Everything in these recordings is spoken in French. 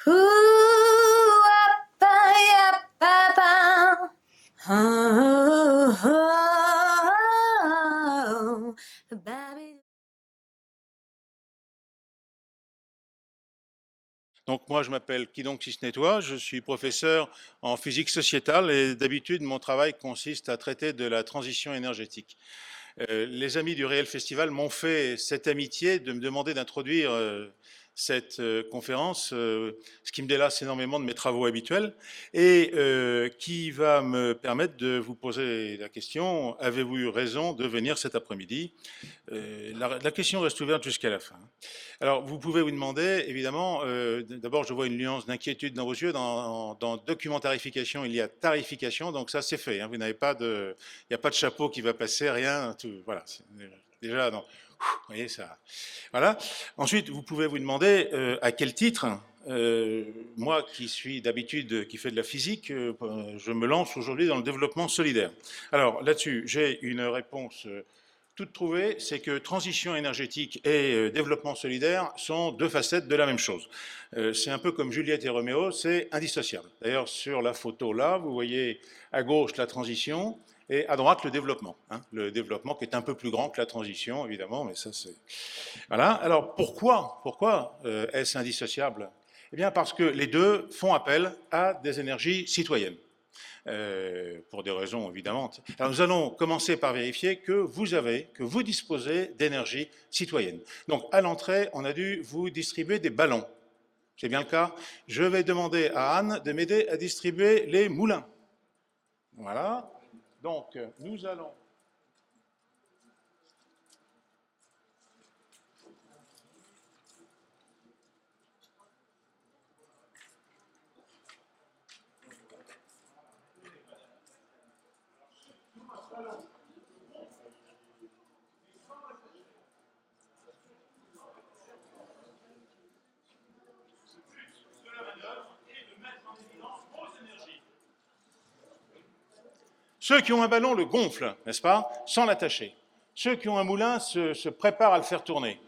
Donc moi, je m'appelle Qui donc si ce n'est toi, je suis professeur en physique sociétale et d'habitude, mon travail consiste à traiter de la transition énergétique. Les amis du Réel Festival m'ont fait cette amitié de me demander d'introduire cette conférence, ce qui me délasse énormément de mes travaux habituels et qui va me permettre de vous poser la question, avez-vous eu raison de venir cet après-midi? La question reste ouverte jusqu'à la fin. Alors, vous pouvez vous demander, évidemment, d'abord, je vois une nuance d'inquiétude dans vos yeux. Dans documentarification, il y a tarification, donc ça, c'est fait. Hein, vous n'avez pas de, il n'y a pas de chapeau qui va passer, rien. Tout, voilà. Déjà, non. Vous voyez ça. Voilà. Ensuite, vous pouvez vous demander à quel titre. Moi, qui suis d'habitude qui fait de la physique, je me lance aujourd'hui dans le développement solidaire. Alors là-dessus, j'ai une réponse toute trouvée, c'est que transition énergétique et développement solidaire sont deux facettes de la même chose. C'est un peu comme Juliette et Roméo, c'est indissociable. D'ailleurs, sur la photo là, vous voyez à gauche la transition et à droite le développement. Hein. Le développement qui est un peu plus grand que la transition, évidemment, mais ça c'est... Voilà. Alors pourquoi est-ce indissociable? Eh bien parce que les deux font appel à des énergies citoyennes. Pour des raisons évidemment. Alors nous allons commencer par vérifier que vous disposez d'énergie citoyenne. Donc à l'entrée, on a dû vous distribuer des ballons. C'est bien le cas. Je vais demander à Anne de m'aider à distribuer les moulins. Voilà. Donc nous allons... Ceux qui ont un ballon le gonflent, n'est-ce pas, sans l'attacher. Ceux qui ont un moulin se préparent à le faire tourner.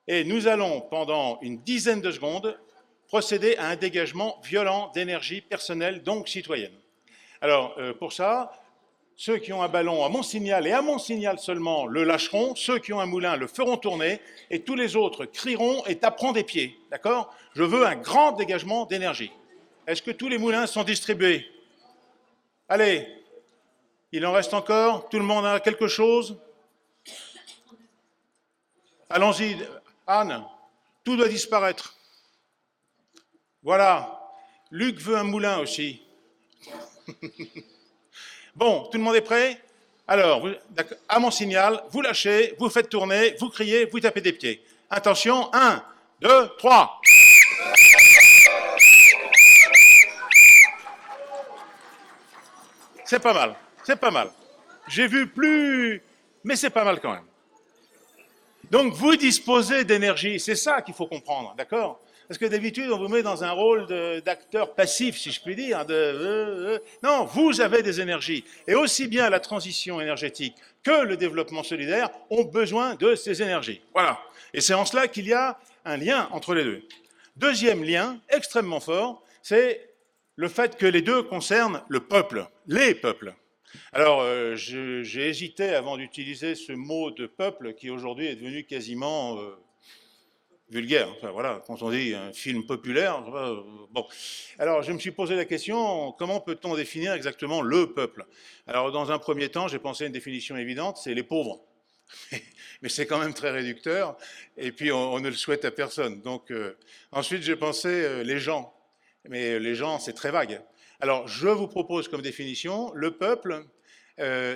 Et nous allons, pendant une dizaine de secondes, procéder à un dégagement violent d'énergie personnelle, donc citoyenne. Alors, pour ça, ceux qui ont un ballon à mon signal et à mon signal seulement le lâcheront, ceux qui ont un moulin le feront tourner et tous les autres crieront et taperont des pieds. D'accord? Je veux un grand dégagement d'énergie. Est-ce que tous les moulins sont distribués? Allez, il en reste encore? Tout le monde a quelque chose? Allons-y, Anne, tout doit disparaître. Voilà, Luc veut un moulin aussi. Bon, tout le monde est prêt? Alors, à mon signal, vous lâchez, vous faites tourner, vous criez, vous tapez des pieds. Attention, 1, 2, 3. C'est pas mal, c'est pas mal. J'ai vu plus, mais c'est pas mal quand même. Donc vous disposez d'énergie, c'est ça qu'il faut comprendre, d'accord? Parce que d'habitude, on vous met dans un rôle d'acteur passif, si je puis dire. Non, vous avez des énergies. Et aussi bien la transition énergétique que le développement solidaire ont besoin de ces énergies. Voilà. Et c'est en cela qu'il y a un lien entre les deux. Deuxième lien, extrêmement fort, c'est le fait que les deux concernent le peuple, les peuples. Alors, j'ai hésité avant d'utiliser ce mot de peuple qui aujourd'hui est devenu quasiment vulgaire. Enfin, voilà, quand on dit un film populaire, bon. Alors, je me suis posé la question, comment peut-on définir exactement le peuple? Alors, dans un premier temps, j'ai pensé à une définition évidente, c'est les pauvres. Mais c'est quand même très réducteur, et puis on ne le souhaite à personne. Donc, ensuite, j'ai pensé les gens. Mais les gens, c'est très vague. Alors, je vous propose comme définition, le peuple,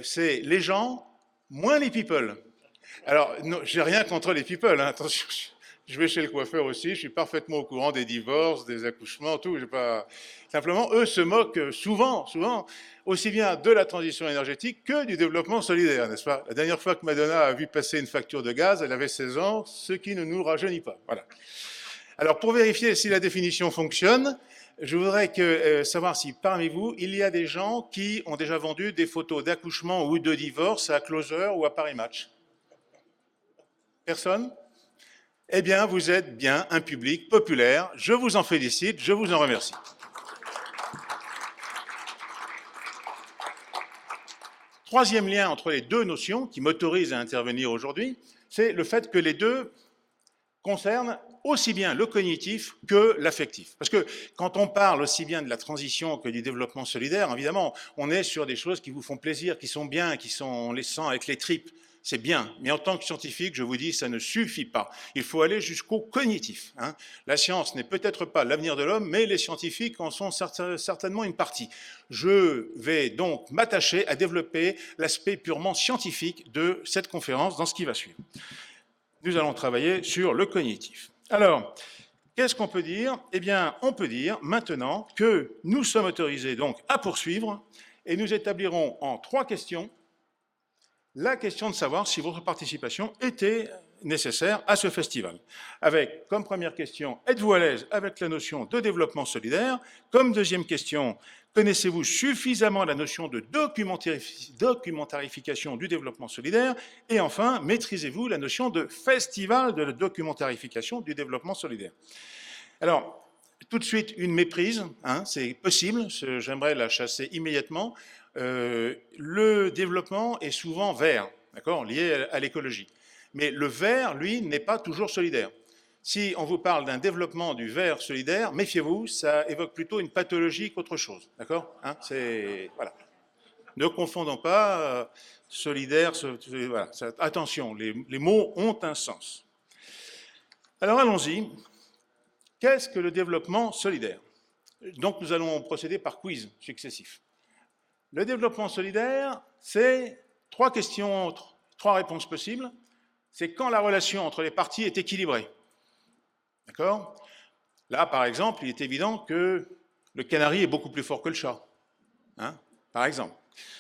c'est les gens moins les people. Alors, j'ai rien contre les people, hein, attention. Je vais chez le coiffeur aussi, je suis parfaitement au courant des divorces, des accouchements, tout. Pas... Simplement, eux se moquent souvent, aussi bien de la transition énergétique que du développement solidaire, n'est-ce pas? La dernière fois que Madonna a vu passer une facture de gaz, elle avait 16 ans, ce qui ne nous rajeunit pas. Voilà. Alors, pour vérifier si la définition fonctionne, je voudrais savoir si parmi vous, il y a des gens qui ont déjà vendu des photos d'accouchement ou de divorce à Closer ou à Paris Match. Personne? eh bien, vous êtes bien un public populaire. Je vous en félicite, je vous en remercie. Troisième lien entre les deux notions qui m'autorisent à intervenir aujourd'hui, c'est le fait que les deux concernent aussi bien le cognitif que l'affectif. Parce que quand on parle aussi bien de la transition que du développement solidaire, évidemment, on est sur des choses qui vous font plaisir, qui sont bien, on les sent avec les tripes. C'est bien, mais en tant que scientifique, je vous dis, ça ne suffit pas. Il faut aller jusqu'au cognitif. Hein. La science n'est peut-être pas l'avenir de l'homme, mais les scientifiques en sont certainement une partie. Je vais donc m'attacher à développer l'aspect purement scientifique de cette conférence dans ce qui va suivre. Nous allons travailler sur le cognitif. Alors, qu'est-ce qu'on peut dire? Eh bien, on peut dire maintenant que nous sommes autorisés donc à poursuivre et nous établirons en 3 questions la question de savoir si votre participation était nécessaire à ce festival. Avec comme première question, êtes-vous à l'aise avec la notion de développement solidaire? Comme deuxième question, connaissez-vous suffisamment la notion de documentarification du développement solidaire? Et enfin, maîtrisez-vous la notion de festival de la documentarification du développement solidaire? Alors, tout de suite, une méprise, hein, c'est possible, j'aimerais la chasser immédiatement. Le développement est souvent vert, d'accord, lié à l'écologie. Mais le vert, lui, n'est pas toujours solidaire. Si on vous parle d'un développement du vert solidaire, méfiez-vous, ça évoque plutôt une pathologie qu'autre chose, d'accord, hein, voilà. Ne confondons pas solidaire, voilà, attention, les mots ont un sens. Alors allons-y. Qu'est-ce que le développement solidaire? Donc nous allons procéder par quiz successifs. Le développement solidaire, c'est 3 questions, 3 réponses possibles. C'est quand la relation entre les parties est équilibrée. D'accord? Là, par exemple, il est évident que le canari est beaucoup plus fort que le chat. Hein, par exemple.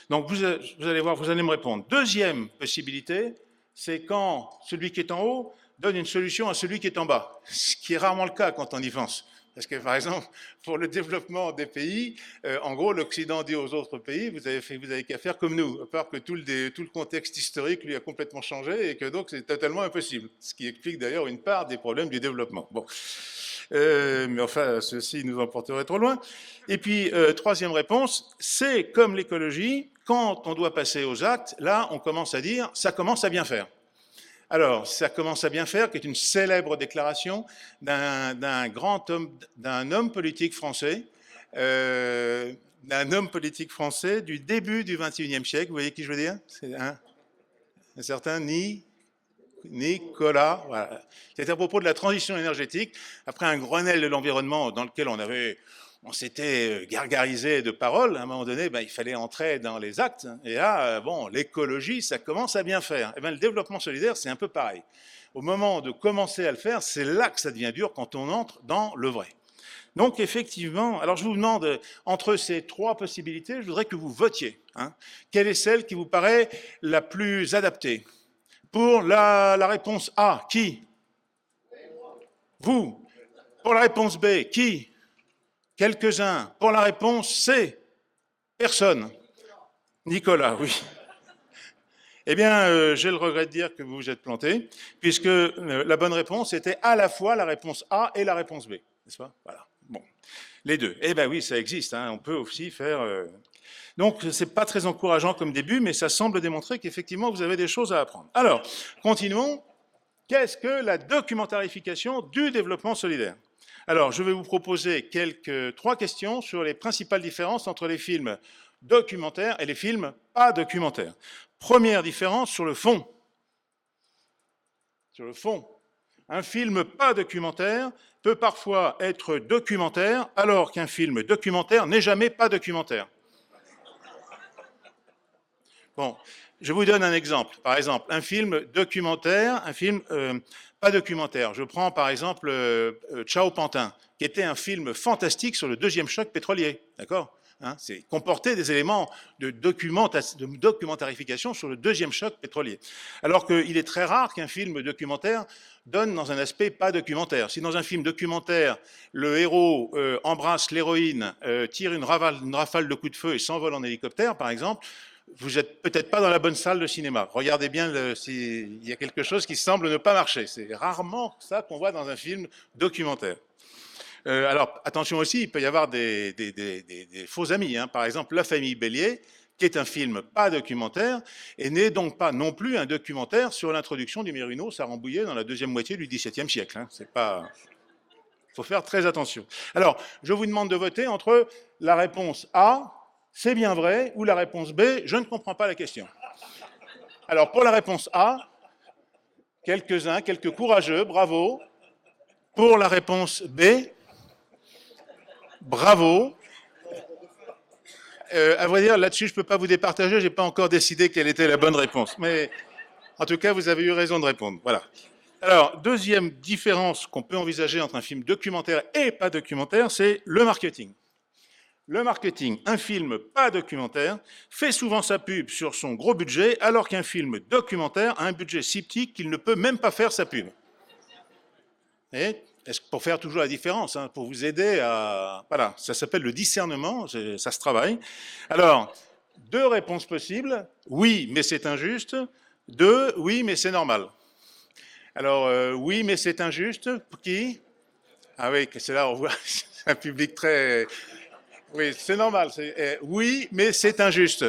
Donc vous allez voir, vous allez me répondre. Deuxième possibilité, c'est quand celui qui est en haut donne une solution à celui qui est en bas. Ce qui est rarement le cas quand on y pense. Parce que, par exemple, pour le développement des pays, en gros, l'Occident dit aux autres pays, vous avez qu'à faire comme nous, à part que tout le contexte historique, lui, a complètement changé et que donc c'est totalement impossible. Ce qui explique d'ailleurs une part des problèmes du développement. Bon. Mais enfin, ceci nous emporterait trop loin. Et puis, troisième réponse, c'est comme l'écologie, quand on doit passer aux actes, là, on commence à dire, ça commence à bien faire. Alors, ça commence à bien faire, qui est une célèbre déclaration d'un homme politique français, du début du XXIe siècle. Vous voyez qui je veux dire? C'est un certain Nicolas. Voilà. C'était à propos de la transition énergétique, après un Grenelle de l'environnement dans lequel on s'était gargarisé de paroles. À un moment donné, il fallait entrer dans les actes. Et là, bon, l'écologie, ça commence à bien faire. Et bien, le développement solidaire, c'est un peu pareil. Au moment de commencer à le faire, c'est là que ça devient dur quand on entre dans le vrai. Donc, effectivement, alors je vous demande, entre ces 3 possibilités, je voudrais que vous votiez. Hein. Quelle est celle qui vous paraît la plus adaptée? Pour la réponse A, qui? Vous. Pour la réponse B, qui? Quelques-uns. Pour la réponse C, personne. Nicolas, oui. Eh bien, j'ai le regret de dire que vous vous êtes planté, puisque la bonne réponse était à la fois la réponse A et la réponse B, n'est-ce pas? Voilà. Bon, les deux. Eh bien oui, ça existe. Hein. On peut aussi faire. Donc, c'est pas très encourageant comme début, mais ça semble démontrer qu'effectivement, vous avez des choses à apprendre. Alors, continuons. Qu'est-ce que la documentarification du développement solidaire? Alors, je vais vous proposer 3 questions sur les principales différences entre les films documentaires et les films pas documentaires. Première différence sur le fond. Sur le fond. Un film pas documentaire peut parfois être documentaire, alors qu'un film documentaire n'est jamais pas documentaire. Bon, je vous donne un exemple. Par exemple, un film documentaire, un film pas documentaire. Je prends par exemple Ciao Pantin, qui était un film fantastique sur le 2e choc pétrolier. D'accord? Hein, c'est comporter des éléments de documentarification sur le 2e choc pétrolier. Alors qu'il est très rare qu'un film documentaire donne dans un aspect pas documentaire. Si dans un film documentaire, le héros embrasse l'héroïne, tire une rafale de coups de feu et s'envole en hélicoptère, par exemple, vous n'êtes peut-être pas dans la bonne salle de cinéma. Regardez bien s'il y a quelque chose qui semble ne pas marcher. C'est rarement ça qu'on voit dans un film documentaire. Alors, attention aussi, il peut y avoir des faux amis. Hein. Par exemple, La famille Bélier, qui est un film pas documentaire, et n'est donc pas non plus un documentaire sur l'introduction du mérinos à Rambouillet dans la deuxième moitié du XVIIe siècle. Hein. C'est pas... Il faut faire très attention. Alors, je vous demande de voter entre la réponse A, c'est bien vrai, ou la réponse B, je ne comprends pas la question. Alors, pour la réponse A, quelques-uns, quelques courageux, bravo. Pour la réponse B, bravo. À vrai dire, là-dessus, je ne peux pas vous départager, je n'ai pas encore décidé quelle était la bonne réponse. Mais en tout cas, vous avez eu raison de répondre. Voilà. Alors, deuxième différence qu'on peut envisager entre un film documentaire et pas documentaire, c'est le marketing. Le marketing, un film pas documentaire, fait souvent sa pub sur son gros budget, alors qu'un film documentaire a un budget si petit qu'il ne peut même pas faire sa pub. Et pour faire toujours la différence, hein, pour vous aider à... Voilà, ça s'appelle le discernement, ça se travaille. Alors, deux réponses possibles. Oui, mais c'est injuste. Deux, oui, mais c'est normal. Alors, oui, mais c'est injuste. Pour qui? Ah oui, c'est là, on voit un public très... Oui, c'est normal. Oui, mais c'est injuste.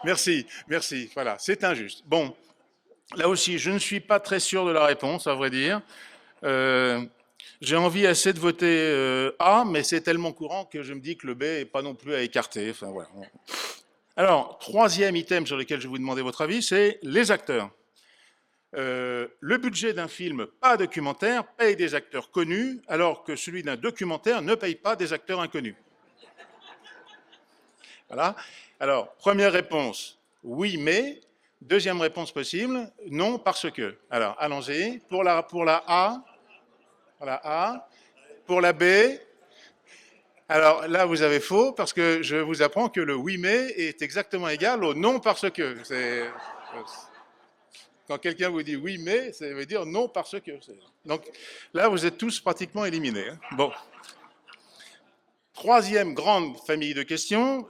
Merci, merci. Voilà, c'est injuste. Bon, là aussi, je ne suis pas très sûr de la réponse, à vrai dire. J'ai envie assez de voter A, mais c'est tellement courant que je me dis que le B n'est pas non plus à écarter. Enfin, voilà. Alors, troisième item sur lequel je vais vous demander votre avis, c'est les acteurs. Le budget d'un film pas documentaire paye des acteurs connus, alors que celui d'un documentaire ne paye pas des acteurs inconnus. Voilà. Alors, première réponse, oui, mais. Deuxième réponse possible, non, parce que. Alors, allons-y. Pour la A, pour la B. Alors là, vous avez faux, parce que je vous apprends que le oui, mais est exactement égal au non, parce que. Quand quelqu'un vous dit oui, mais, ça veut dire non, parce que. Donc là, vous êtes tous pratiquement éliminés. Hein. Bon. Troisième grande famille de questions.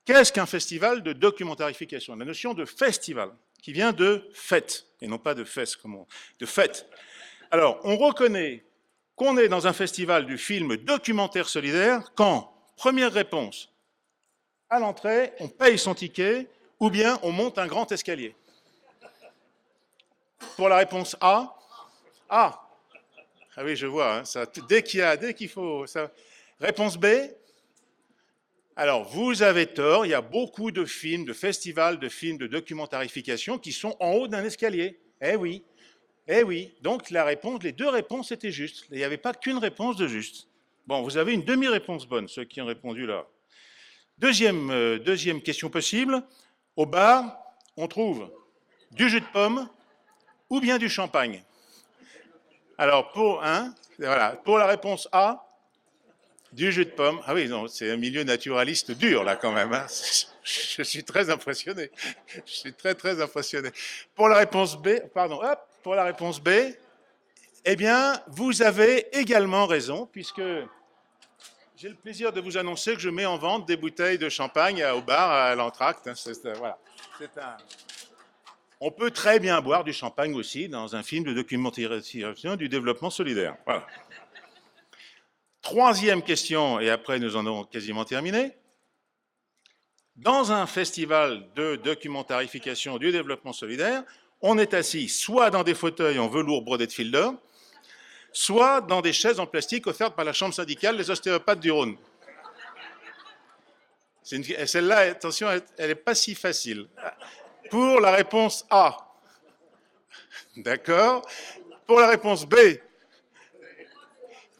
Qu'est-ce qu'un festival de documentarification? La notion de festival, qui vient de fête, et non pas de fesse, de fête. Alors, on reconnaît qu'on est dans un festival du film documentaire solidaire quand, première réponse, à l'entrée, on paye son ticket, ou bien on monte un grand escalier. Pour la réponse A, ah oui, je vois, hein, ça, dès qu'il faut... Ça. Réponse B, alors, vous avez tort, il y a beaucoup de films, de festivals, de films de documentarification qui sont en haut d'un escalier. Eh oui, donc les deux réponses étaient justes. Il n'y avait pas qu'une réponse de juste. Bon, vous avez une demi-réponse bonne, ceux qui ont répondu là. Deuxième question possible. Au bar, on trouve du jus de pomme ou bien du champagne. Alors, pour la réponse A, du jus de pomme. Ah oui, non, c'est un milieu naturaliste dur, là, quand même. Hein. Je suis très impressionné. Je suis très, très impressionné. Pour la réponse B, eh bien, vous avez également raison, puisque j'ai le plaisir de vous annoncer que je mets en vente des bouteilles de champagne au bar, à l'entracte. Hein. Voilà. On peut très bien boire du champagne aussi dans un film de documentation du développement solidaire. Voilà. Troisième question, et après nous en avons quasiment terminé. Dans un festival de documentarification du développement solidaire, on est assis soit dans des fauteuils en velours brodé de fil d'or, soit dans des chaises en plastique offertes par la chambre syndicale des ostéopathes du Rhône. Celle-là, attention, elle n'est pas si facile. Pour la réponse A, d'accord. Pour la réponse B,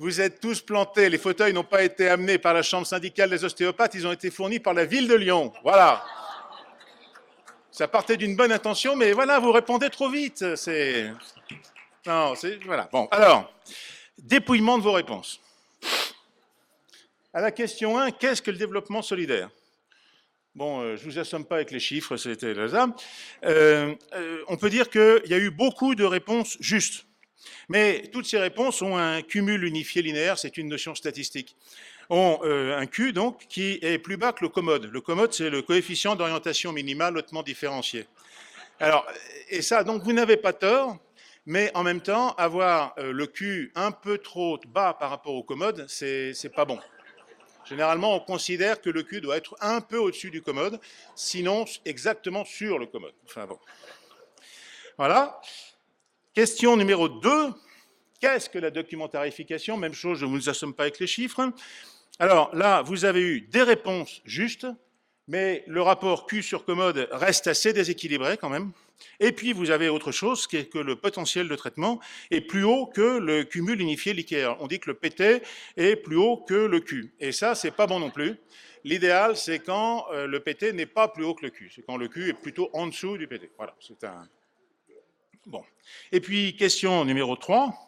vous êtes tous plantés, les fauteuils n'ont pas été amenés par la chambre syndicale des ostéopathes, ils ont été fournis par la ville de Lyon. Voilà. Ça partait d'une bonne intention, mais voilà, vous répondez trop vite. Voilà. Bon, alors, dépouillement de vos réponses. À la question 1, qu'est-ce que le développement solidaire? Bon, je ne vous assomme pas avec les chiffres, c'était le hasard. On peut dire qu'il y a eu beaucoup de réponses justes. Mais toutes ces réponses ont un cumul unifié linéaire, c'est une notion statistique. ont un Q donc qui est plus bas que le commode. Le commode, c'est le coefficient d'orientation minimale hautement différencié. Alors, et ça, donc vous n'avez pas tort, mais en même temps, avoir le Q un peu trop bas par rapport au commode, c'est pas bon. Généralement, on considère que le Q doit être un peu au-dessus du commode, sinon exactement sur le commode. Enfin bon. Voilà. Question numéro 2. Qu'est-ce que la documentarification? Même chose, je ne vous assomme pas avec les chiffres. Alors là, vous avez eu des réponses justes, mais le rapport Q sur commode reste assez déséquilibré quand même. Et puis vous avez autre chose, qui est que le potentiel de traitement est plus haut que le cumul unifié liquide. On dit que le PT est plus haut que le Q. Et ça, c'est pas bon non plus. L'idéal, c'est quand le PT n'est pas plus haut que le Q. C'est quand le Q est plutôt en dessous du PT. Voilà, c'est un... Bon. Et puis, question numéro 3.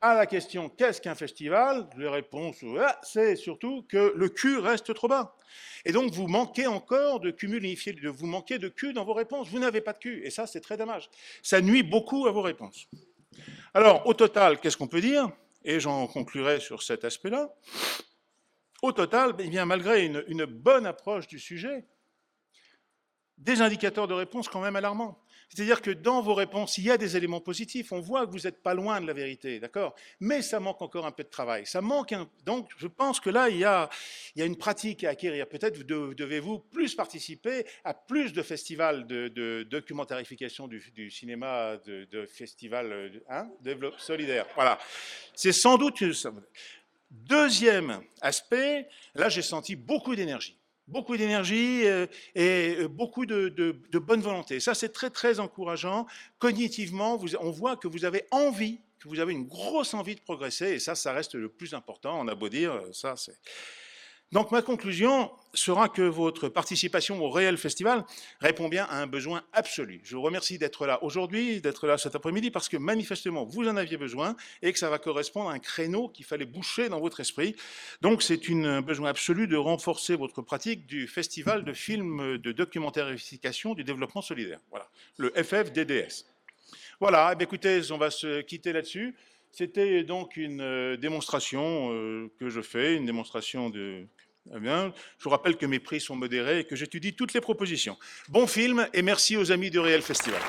À la question « Qu'est-ce qu'un festival ?» Les réponses « C'est surtout que le Q reste trop bas. » Et donc, vous manquez encore de cumul unifié, vous manquez de Q dans vos réponses. Vous n'avez pas de Q, et ça, c'est très dommage. Ça nuit beaucoup à vos réponses. Alors, au total, qu'est-ce qu'on peut dire? Et j'en conclurai sur cet aspect-là. Au total, eh bien, malgré une bonne approche du sujet, des indicateurs de réponse quand même alarmants. C'est-à-dire que dans vos réponses, il y a des éléments positifs. On voit que vous n'êtes pas loin de la vérité, d'accord? Mais ça manque encore un peu de travail. Ça manque Donc, je pense que là, il y a une pratique à acquérir. Peut-être devez-vous plus participer à plus de festivals de documentarification du cinéma, de festivals solidaires. Voilà. C'est sans doute ça. Deuxième aspect, là, j'ai senti beaucoup d'énergie. Beaucoup d'énergie et beaucoup de bonne volonté. Ça, c'est très, très encourageant. Cognitivement, on voit que vous avez envie, que vous avez une grosse envie de progresser, et ça reste le plus important. On a beau dire, ça, c'est... Donc, ma conclusion sera que votre participation au réel festival répond bien à un besoin absolu. Je vous remercie d'être là aujourd'hui, d'être là cet après-midi, parce que manifestement, vous en aviez besoin et que ça va correspondre à un créneau qu'il fallait boucher dans votre esprit. Donc, c'est un besoin absolu de renforcer votre pratique du festival de films de documentarification du développement solidaire. Voilà, le FFDDS. Voilà, eh bien, écoutez, on va se quitter là-dessus. C'était donc une démonstration que je fais, une démonstration de... Eh bien, je vous rappelle que mes prix sont modérés et que j'étudie toutes les propositions. Bon film et merci aux amis du Réel Festival.